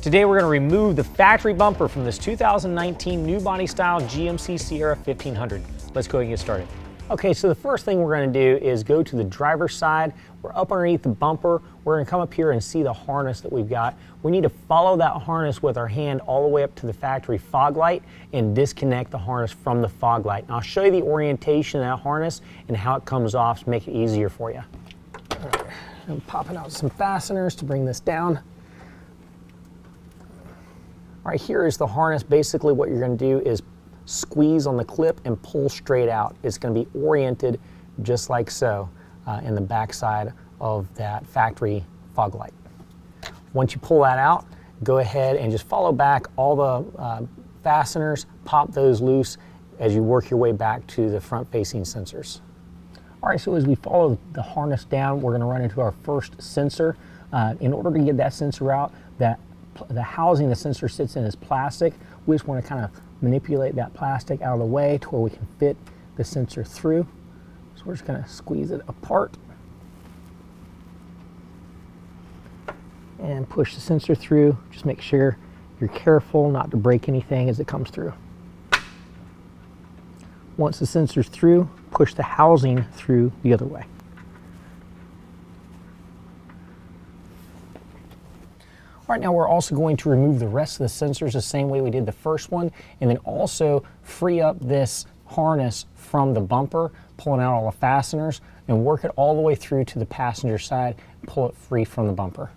Today we're going to remove the factory bumper from this 2019 new body style GMC Sierra 1500. Let's go ahead and get started. Okay, so the first thing we're going to do is go to the driver's side. We're up underneath the bumper. We're going to come up here and see the harness that we've got. We need to follow that harness with our hand all the way up to the factory fog light and disconnect the harness from the fog light. And I'll show you the orientation of that harness and how it comes off to make it easier for you. All right, I'm popping out some fasteners to bring this down. All right, here is the harness. Basically what you're going to do is squeeze on the clip and pull straight out. It's going to be oriented just like so in the back side of that factory fog light. Once you pull that out, go ahead and just follow back all the fasteners, pop those loose as you work your way back to the front facing sensors. All right, so as we follow the harness down, we're going to run into our first sensor. In order to get that sensor out, the housing the sensor sits in is plastic. We just want to kind of manipulate that plastic out of the way to where we can fit the sensor through. So we're just going to squeeze it apart and push the sensor through. Just make sure you're careful not to break anything as it comes through. Once the sensor's through, push the housing through the other way. All right, now we're also going to remove the rest of the sensors the same way we did the first one, and then also free up this harness from the bumper, pulling out all the fasteners, and work it all the way through to the passenger side, and pull it free from the bumper.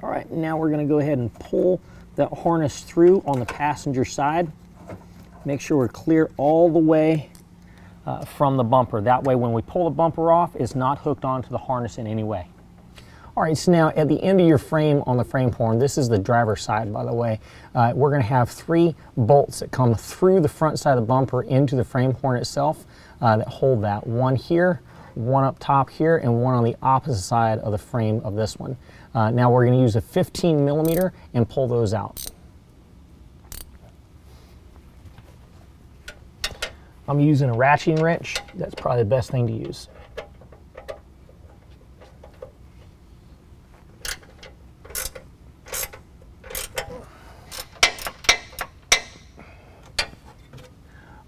All right, now we're going to go ahead and pull that harness through on the passenger side. Make sure we're clear all the way from the bumper. That way when we pull the bumper off, it's not hooked onto the harness in any way. All right, so now at the end of your frame on the frame horn, this is the driver's side, by the way, we're going to have 3 bolts that come through the front side of the bumper into the frame horn itself that hold that. One here, one up top here, and one on the opposite side of the frame of this one. Now we're going to use a 15 millimeter and pull those out. I'm using a ratcheting wrench. That's probably the best thing to use.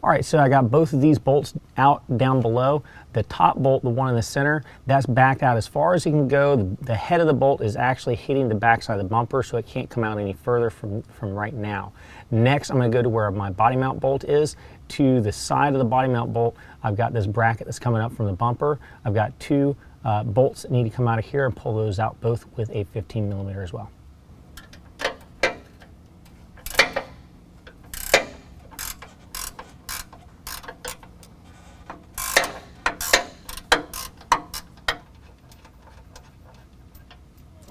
All right, so I got both of these bolts out down below. The top bolt, the one in the center, that's backed out as far as it can go. The head of the bolt is actually hitting the backside of the bumper, so it can't come out any further from right now. Next, I'm going to go to where my body mount bolt is. To the side of the body mount bolt, I've got this bracket that's coming up from the bumper. I've got 2 bolts that need to come out of here and pull those out both with a 15 millimeter as well.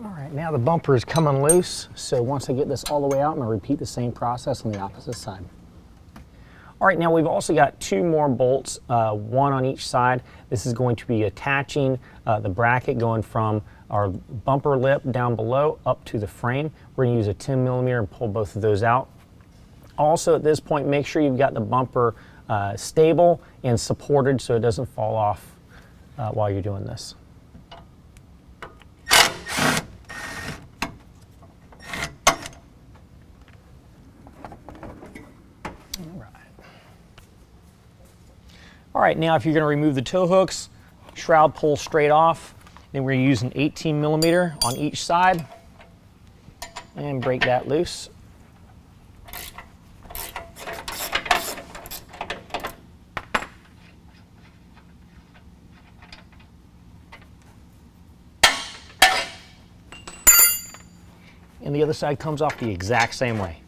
All right, now the bumper is coming loose, so once I get this all the way out, I'm going to repeat the same process on the opposite side. All right, now we've also got 2 more bolts, one on each side. This is going to be attaching the bracket going from our bumper lip down below up to the frame. We're going to use a 10 millimeter and pull both of those out. Also at this point, make sure you've got the bumper stable and supported so it doesn't fall off while you're doing this. All right, now if you're going to remove the tow hooks, shroud pulls straight off. Then we're going to use an 18 millimeter on each side and break that loose. And the other side comes off the exact same way.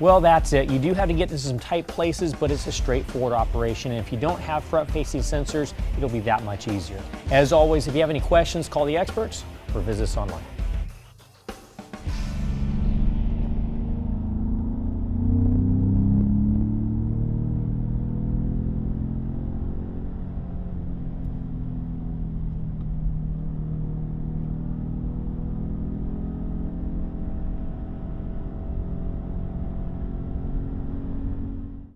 Well, that's it. You do have to get to some tight places, but it's a straightforward operation. And if you don't have front-facing sensors, it'll be that much easier. As always, if you have any questions, call the experts or visit us online.